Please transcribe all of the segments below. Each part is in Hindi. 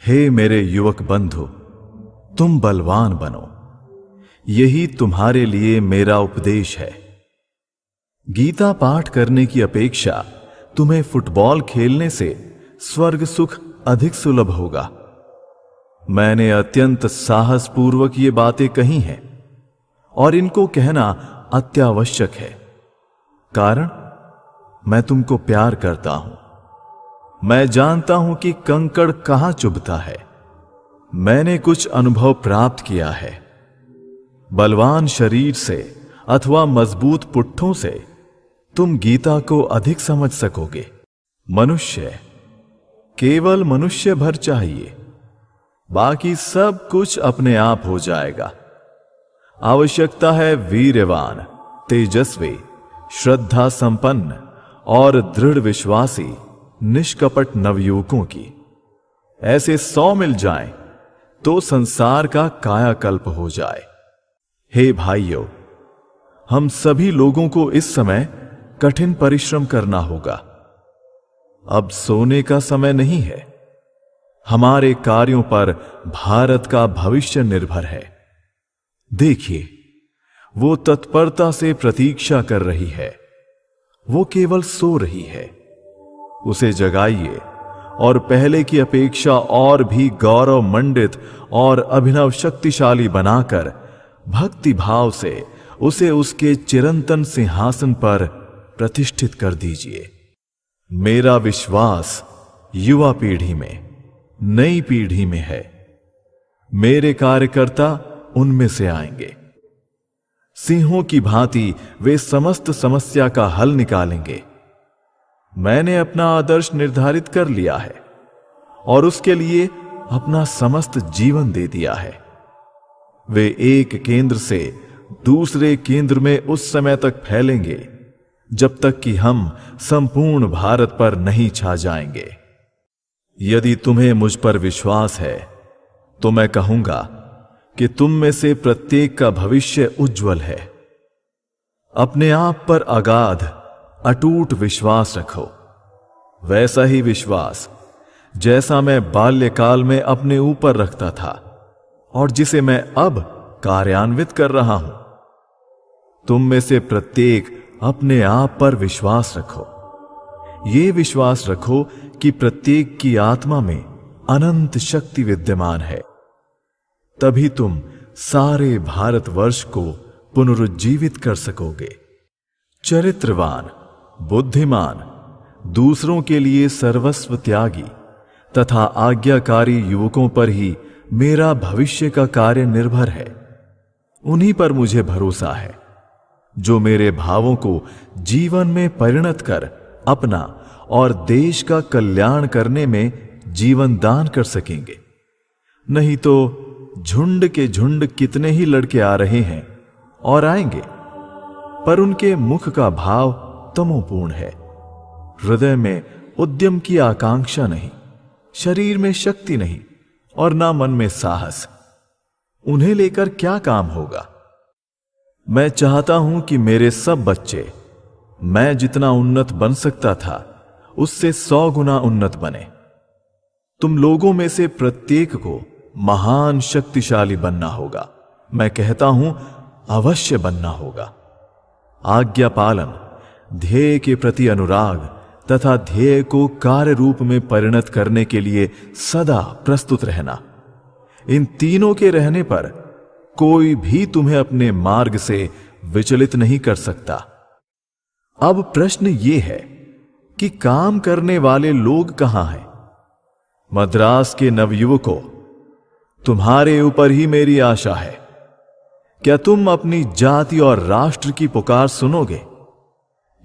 हे मेरे युवक बंधु, तुम बलवान बनो, यही तुम्हारे लिए मेरा उपदेश है। गीता पाठ करने की अपेक्षा तुम्हें फुटबॉल खेलने से स्वर्ग सुख अधिक सुलभ होगा। मैंने अत्यंत साहसपूर्वक ये बातें कही हैं और इनको कहना अत्यावश्यक है, कारण मैं तुमको प्यार करता हूं। मैं जानता हूं कि कंकड़ कहां चुभता है। मैंने कुछ अनुभव प्राप्त किया है। बलवान शरीर से अथवा मजबूत पुट्ठों से तुम गीता को अधिक समझ सकोगे। मनुष्य, केवल मनुष्य भर चाहिए, बाकी सब कुछ अपने आप हो जाएगा। आवश्यकता है वीर्यवान, तेजस्वी, श्रद्धा संपन्न और दृढ़ विश्वासी निष्कपट नवयुवकों की। ऐसे 100 मिल जाएं तो संसार का कायाकल्प हो जाए। हे भाइयों, हम सभी लोगों को इस समय कठिन परिश्रम करना होगा। अब सोने का समय नहीं है। हमारे कार्यों पर भारत का भविष्य निर्भर है। देखिए, वो तत्परता से प्रतीक्षा कर रही है। वो केवल सो रही है। उसे जगाइए और पहले की अपेक्षा और भी गौरव मंडित और अभिनव शक्तिशाली बनाकर भक्ति भाव से उसे उसके चिरंतन सिंहासन पर प्रतिष्ठित कर दीजिए। मेरा विश्वास युवा पीढ़ी में, नई पीढ़ी में है। मेरे कार्यकर्ता उनमें से आएंगे। सिंहों की भांति वे समस्त समस्या का हल निकालेंगे। मैंने अपना आदर्श निर्धारित कर लिया है और उसके लिए अपना समस्त जीवन दे दिया है। वे एक केंद्र से दूसरे केंद्र में उस समय तक फैलेंगे जब तक कि हम संपूर्ण भारत पर नहीं छा जाएंगे। यदि तुम्हें मुझ पर विश्वास है तो मैं कहूंगा कि तुम में से प्रत्येक का भविष्य उज्जवल है। अपने आप पर अगाध अटूट विश्वास रखो। वैसा ही विश्वास जैसा मैं बाल्यकाल में अपने ऊपर रखता था और जिसे मैं अब कार्यान्वित कर रहा हूं। तुम में से प्रत्येक अपने आप पर विश्वास रखो। ये विश्वास रखो कि प्रत्येक की आत्मा में अनंत शक्ति विद्यमान है। तभी तुम सारे भारतवर्ष को पुनरुज्जीवित कर सकोगे। चरित्रवान, बुद्धिमान, दूसरों के लिए सर्वस्व त्यागी तथा आज्ञाकारी युवकों पर ही मेरा भविष्य का कार्य निर्भर है। उन्हीं पर मुझे भरोसा है, जो मेरे भावों को जीवन में परिणत कर अपना और देश का कल्याण करने में जीवन दान कर सकेंगे। नहीं तो झुंड के झुंड कितने ही लड़के आ रहे हैं और आएंगे, पर उनके मुख का भाव तमोपूर्ण है। हृदय में उद्यम की आकांक्षा नहीं, शरीर में शक्ति नहीं और ना मन में साहस। उन्हें लेकर क्या काम होगा? मैं चाहता हूं कि मेरे सब बच्चे मैं जितना उन्नत बन सकता था उससे 100 गुना उन्नत बने। तुम लोगों में से प्रत्येक को महान शक्तिशाली बनना होगा। मैं कहता हूं अवश्य बनना होगा। आज्ञा पालन, ध्येय के प्रति अनुराग तथा ध्येय को कार्य रूप में परिणत करने के लिए सदा प्रस्तुत रहना, इन तीनों के रहने पर कोई भी तुम्हें अपने मार्ग से विचलित नहीं कर सकता। अब प्रश्न ये है कि काम करने वाले लोग कहां हैं? मद्रास के नवयुवकों, तुम्हारे ऊपर ही मेरी आशा है। क्या तुम अपनी जाति और राष्ट्र की पुकार सुनोगे?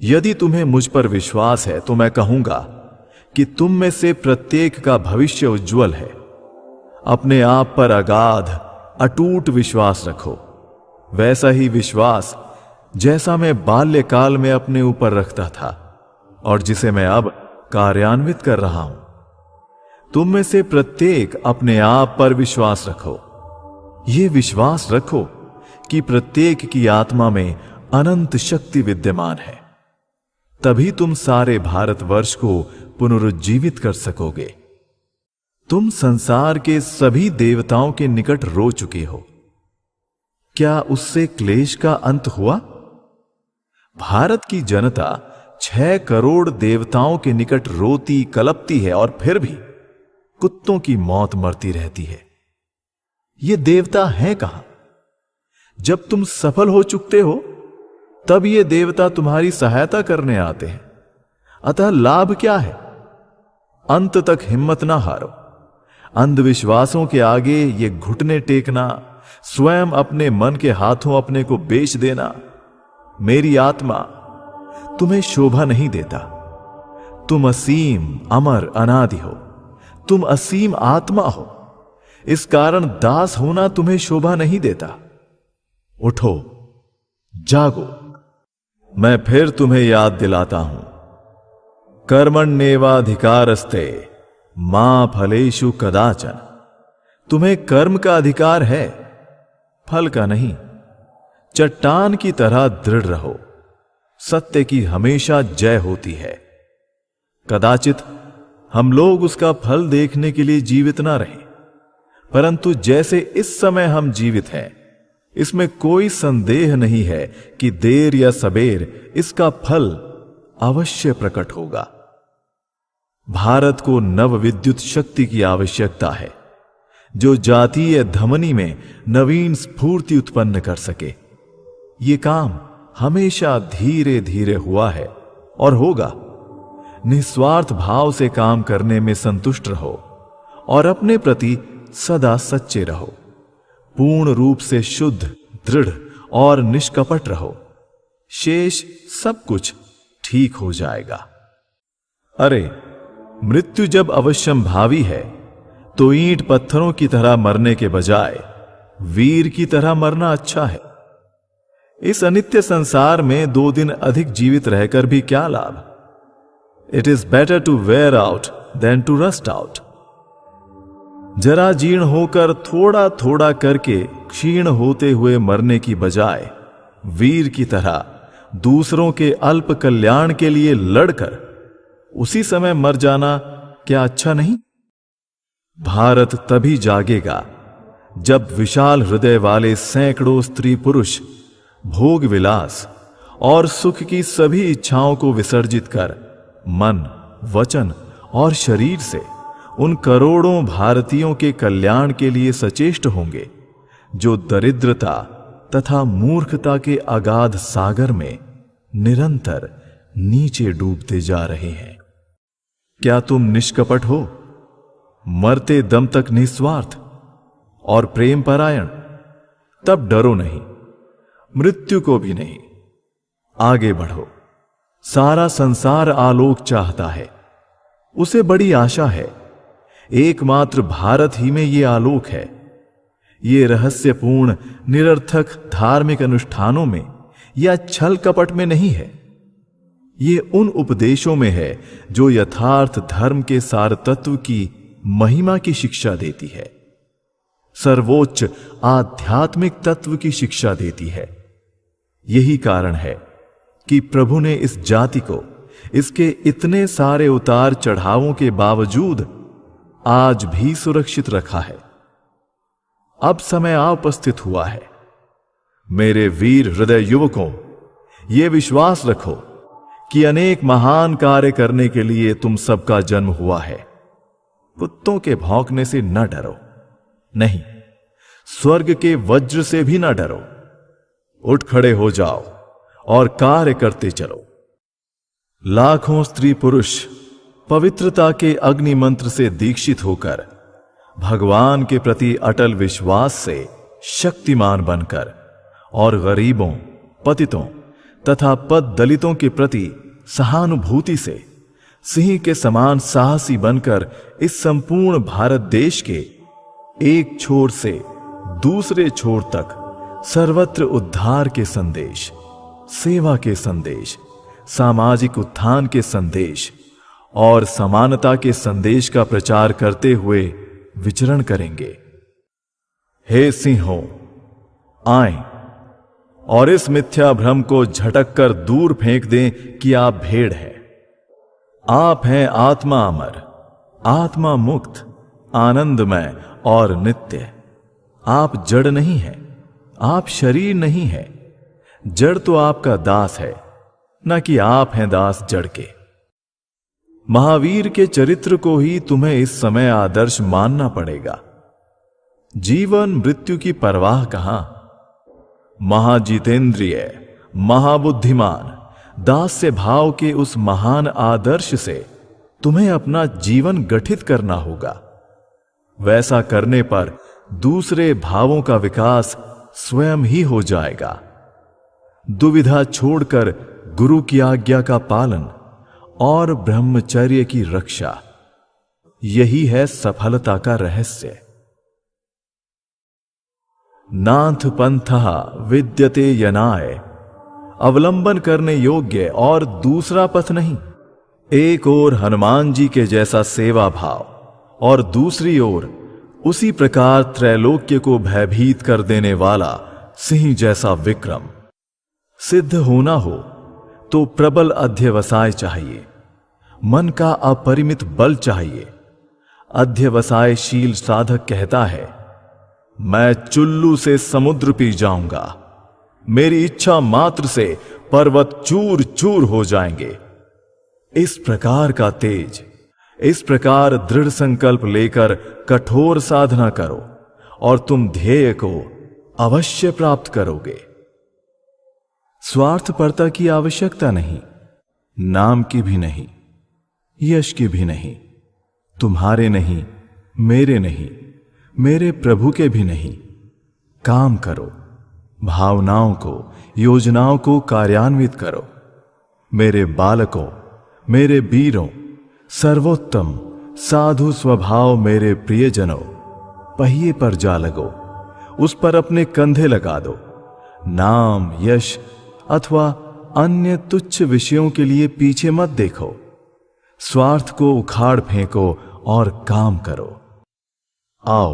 यदि तुम्हें मुझ पर विश्वास है तो मैं कहूंगा कि तुम में से प्रत्येक का भविष्य उज्जवल है। अपने आप पर अगाध अटूट विश्वास रखो। वैसा ही विश्वास जैसा मैं बाल्यकाल में अपने ऊपर रखता था और जिसे मैं अब कार्यान्वित कर रहा हूं। तुम में से प्रत्येक अपने आप पर विश्वास रखो। यह विश्वास रखो कि प्रत्येक की आत्मा में अनंत शक्ति विद्यमान है। तभी तुम सारे भारतवर्ष को पुनरुज्जीवित कर सकोगे। तुम संसार के सभी देवताओं के निकट रो चुके हो। क्या उससे क्लेश का अंत हुआ? भारत की जनता 6 करोड़ देवताओं के निकट रोती कलपती है और फिर भी कुत्तों की मौत मरती रहती है। ये देवता हैं कहां? जब तुम सफल हो चुकते हो तब ये देवता तुम्हारी सहायता करने आते हैं। अतः लाभ क्या है? अंत तक हिम्मत ना हारो। अंधविश्वासों के आगे ये घुटने टेकना, स्वयं अपने मन के हाथों अपने को बेच देना, मेरी आत्मा, तुम्हें शोभा नहीं देता। तुम असीम अमर अनादि हो, तुम असीम आत्मा हो। इस कारण दास होना तुम्हें शोभा नहीं देता। उठो, जागो। मैं फिर तुम्हें याद दिलाता हूं, कर्मण्येवाधिकारस्ते मां फलेषु कदाचन। तुम्हें कर्म का अधिकार है, फल का नहीं। चट्टान की तरह दृढ़ रहो, सत्य की हमेशा जय होती है। कदाचित हम लोग उसका फल देखने के लिए जीवित ना रहें, परंतु जैसे इस समय हम जीवित हैं, इसमें कोई संदेह नहीं है कि देर या सबेर इसका फल अवश्य प्रकट होगा। भारत को नव विद्युत शक्ति की आवश्यकता है, जो जातीय धमनी में नवीन स्फूर्ति उत्पन्न कर सके। ये काम हमेशा धीरे धीरे हुआ है और होगा। निस्वार्थ भाव से काम करने में संतुष्ट रहो और अपने प्रति सदा सच्चे रहो। पूर्ण रूप से शुद्ध, दृढ़ और निष्कपट रहो। शेष सब कुछ ठीक हो जाएगा। अरे, मृत्यु जब अवश्यम भावी है तो ईंट पत्थरों की तरह मरने के बजाय वीर की तरह मरना अच्छा है। इस अनित्य संसार में 2 दिन अधिक जीवित रहकर भी क्या लाभ? It is better to wear out than to rust out. जरा जीर्ण होकर थोड़ा थोड़ा करके क्षीण होते हुए मरने की बजाय वीर की तरह दूसरों के अल्प कल्याण के लिए लड़कर उसी समय मर जाना क्या अच्छा नहीं? भारत तभी जागेगा जब विशाल हृदय वाले सैकड़ों स्त्री पुरुष भोग विलास और सुख की सभी इच्छाओं को विसर्जित कर मन, वचन और शरीर से उन करोड़ों भारतीयों के कल्याण के लिए सचेष्ट होंगे जो दरिद्रता तथा मूर्खता के अगाध सागर में निरंतर नीचे डूबते जा रहे हैं। क्या तुम निष्कपट हो, मरते दम तक निस्वार्थ और प्रेम परायण? तब डरो नहीं, मृत्यु को भी नहीं। आगे बढ़ो। सारा संसार आलोक चाहता है, उसे बड़ी आशा है। एकमात्र भारत ही में ये आलोक है। ये रहस्यपूर्ण निरर्थक धार्मिक अनुष्ठानों में या छल कपट में नहीं है। ये उन उपदेशों में है जो यथार्थ धर्म के सार तत्व की महिमा की शिक्षा देती है, सर्वोच्च आध्यात्मिक तत्व की शिक्षा देती है। यही कारण है कि प्रभु ने इस जाति को इसके इतने सारे उतार चढ़ावों के बावजूद आज भी सुरक्षित रखा है। अब समय आ उपस्थित हुआ है। मेरे वीर हृदय युवकों, ये विश्वास रखो कि अनेक महान कार्य करने के लिए तुम सबका जन्म हुआ है। कुत्तों के भौंकने से न डरो, नहीं, स्वर्ग के वज्र से भी न डरो। उठ खड़े हो जाओ और कार्य करते चलो। लाखों स्त्री पुरुष पवित्रता के अग्नि मंत्र से दीक्षित होकर भगवान के प्रति अटल विश्वास से शक्तिमान बनकर और गरीबों, पतितों तथा पद दलितों के प्रति सहानुभूति से सिंह के समान साहसी बनकर इस संपूर्ण भारत देश के एक छोर से दूसरे छोर तक सर्वत्र उद्धार के संदेश, सेवा के संदेश, सामाजिक उत्थान के संदेश और समानता के संदेश का प्रचार करते हुए विचरण करेंगे। हे सिंहों, आएं और इस मिथ्या भ्रम को झटक कर दूर फेंक दें कि आप भेड़ हैं। आप हैं आत्मा अमर, आत्मा मुक्त, आनंदमय और नित्य। आप जड़ नहीं हैं, आप शरीर नहीं हैं। जड़ तो आपका दास है, न कि आप हैं दास जड़ के। महावीर के चरित्र को ही तुम्हें इस समय आदर्श मानना पड़ेगा। जीवन मृत्यु की परवाह कहां। महाजितेंद्रिय, महाबुद्धिमान, दास्य भाव के उस महान आदर्श से तुम्हें अपना जीवन गठित करना होगा। वैसा करने पर दूसरे भावों का विकास स्वयं ही हो जाएगा। दुविधा छोड़कर गुरु की आज्ञा का पालन और ब्रह्मचर्य की रक्षा, यही है सफलता का रहस्य। नाथ पंथः विद्यते यनाय, अवलंबन करने योग्य और दूसरा पथ नहीं। एक ओर हनुमान जी के जैसा सेवा भाव और दूसरी ओर उसी प्रकार त्रैलोक्य को भयभीत कर देने वाला सिंह जैसा विक्रम। सिद्ध होना हो तो प्रबल अध्यवसाय चाहिए, मन का अपरिमित बल चाहिए। अध्यवसायशील साधक कहता है, मैं चुल्लू से समुद्र पी जाऊंगा, मेरी इच्छा मात्र से पर्वत चूर चूर हो जाएंगे। इस प्रकार का तेज, इस प्रकार दृढ़ संकल्प लेकर कठोर साधना करो और तुम ध्येय को अवश्य प्राप्त करोगे। स्वार्थपरता की आवश्यकता नहीं, नाम की भी नहीं, यश की भी नहीं, तुम्हारे नहीं, मेरे नहीं, मेरे प्रभु के भी नहीं। काम करो, भावनाओं को, योजनाओं को कार्यान्वित करो। मेरे बालकों, मेरे वीरों, सर्वोत्तम साधु स्वभाव मेरे प्रियजनों, पहिए पर जा लगो, उस पर अपने कंधे लगा दो। नाम, यश अथवा अन्य तुच्छ विषयों के लिए पीछे मत देखो। स्वार्थ को उखाड़ फेंको और काम करो। आओ,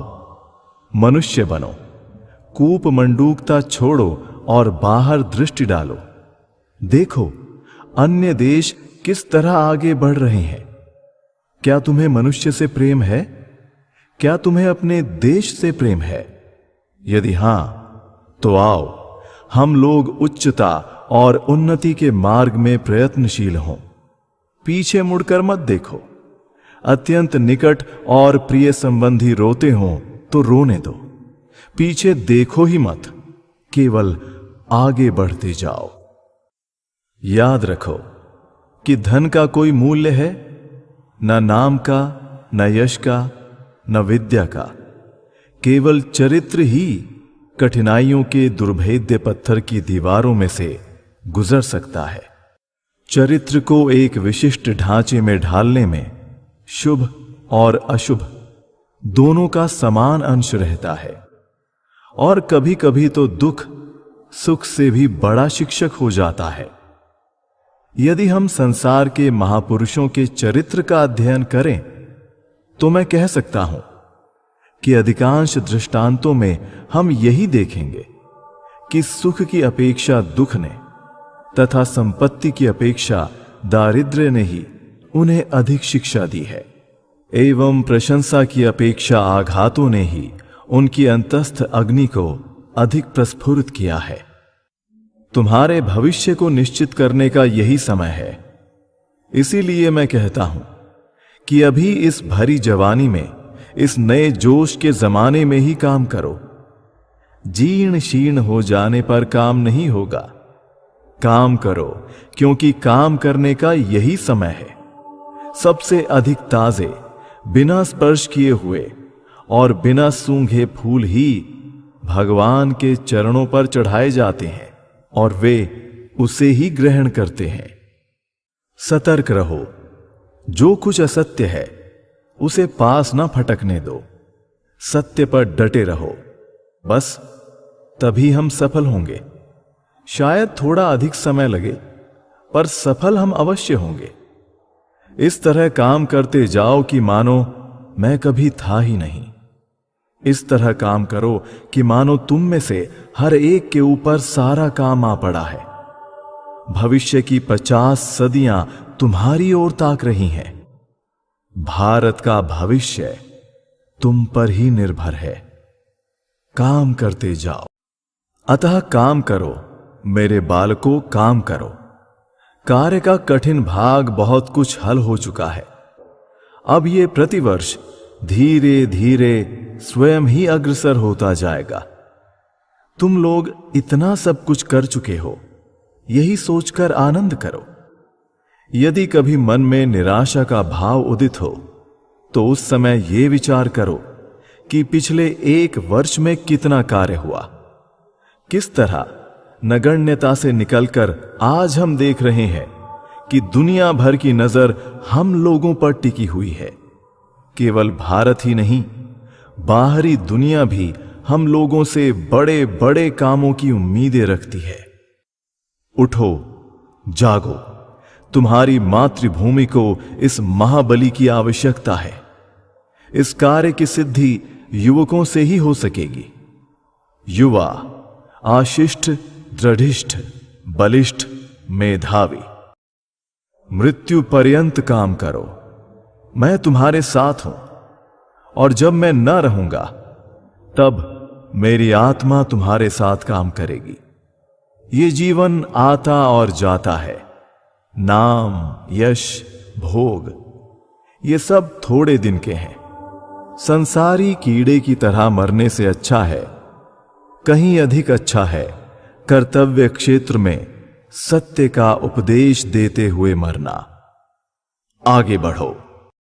मनुष्य बनो, कूप मंडूकता छोड़ो और बाहर दृष्टि डालो। देखो अन्य देश किस तरह आगे बढ़ रहे हैं। क्या तुम्हें मनुष्य से प्रेम है? क्या तुम्हें अपने देश से प्रेम है? यदि हां, तो आओ हम लोग उच्चता और उन्नति के मार्ग में प्रयत्नशील हों। पीछे मुड़कर मत देखो। अत्यंत निकट और प्रिय संबंधी रोते हों तो रोने दो, पीछे देखो ही मत, केवल आगे बढ़ते जाओ। याद रखो कि धन का कोई मूल्य है? न नाम का, न यश का, न विद्या का। केवल चरित्र ही कठिनाइयों के दुर्भेद्य पत्थर की दीवारों में से गुजर सकता है। चरित्र को एक विशिष्ट ढांचे में ढालने में शुभ और अशुभ दोनों का समान अंश रहता है, और कभी कभी तो दुख सुख से भी बड़ा शिक्षक हो जाता है। यदि हम संसार के महापुरुषों के चरित्र का अध्ययन करें तो मैं कह सकता हूं कि अधिकांश दृष्टांतों में हम यही देखेंगे कि सुख की अपेक्षा दुख ने तथा संपत्ति की अपेक्षा दारिद्र्य ने ही उन्हें अधिक शिक्षा दी है, एवं प्रशंसा की अपेक्षा आघातों ने ही उनकी अंतस्थ अग्नि को अधिक प्रस्फुरित किया है। तुम्हारे भविष्य को निश्चित करने का यही समय है। इसीलिए मैं कहता हूं कि अभी इस भरी जवानी में, इस नए जोश के जमाने में ही काम करो। जीर्ण शीर्ण हो जाने पर काम नहीं होगा। काम करो, क्योंकि काम करने का यही समय है। सबसे अधिक ताजे, बिना स्पर्श किए हुए और बिना सूंघे फूल ही भगवान के चरणों पर चढ़ाए जाते हैं और वे उसे ही ग्रहण करते हैं। सतर्क रहो, जो कुछ असत्य है उसे पास ना फटकने दो। सत्य पर डटे रहो, बस तभी हम सफल होंगे। शायद थोड़ा अधिक समय लगे, पर सफल हम अवश्य होंगे। इस तरह काम करते जाओ कि मानो मैं कभी था ही नहीं। इस तरह काम करो कि मानो तुम में से हर एक के ऊपर सारा काम आ पड़ा है। भविष्य की 50 सदियां तुम्हारी ओर ताक रही हैं। भारत का भविष्य तुम पर ही निर्भर है। काम करते जाओ। अतः काम करो मेरे बालकों, काम करो। कार्य का कठिन भाग बहुत कुछ हल हो चुका है। अब ये प्रतिवर्ष धीरे धीरे स्वयं ही अग्रसर होता जाएगा। तुम लोग इतना सब कुछ कर चुके हो, यही सोचकर आनंद करो। यदि कभी मन में निराशा का भाव उदित हो तो उस समय यह विचार करो कि पिछले 1 वर्ष में कितना कार्य हुआ, किस तरह नगण्यता से निकलकर आज हम देख रहे हैं कि दुनिया भर की नजर हम लोगों पर टिकी हुई है। केवल भारत ही नहीं, बाहरी दुनिया भी हम लोगों से बड़े बड़े कामों की उम्मीदें रखती है। उठो, जागो। तुम्हारी मातृभूमि को इस महाबली की आवश्यकता है। इस कार्य की सिद्धि युवकों से ही हो सकेगी। युवा आशिष्ट, दृढ़िष्ठ, बलिष्ठ, मेधावी। मृत्यु पर्यंत काम करो। मैं तुम्हारे साथ हूं, और जब मैं न रहूंगा तब मेरी आत्मा तुम्हारे साथ काम करेगी। ये जीवन आता और जाता है। नाम, यश, भोग, ये सब थोड़े दिन के हैं। संसारी कीड़े की तरह मरने से अच्छा है, कहीं अधिक अच्छा है, कर्तव्य क्षेत्र में सत्य का उपदेश देते हुए मरना। आगे बढ़ो।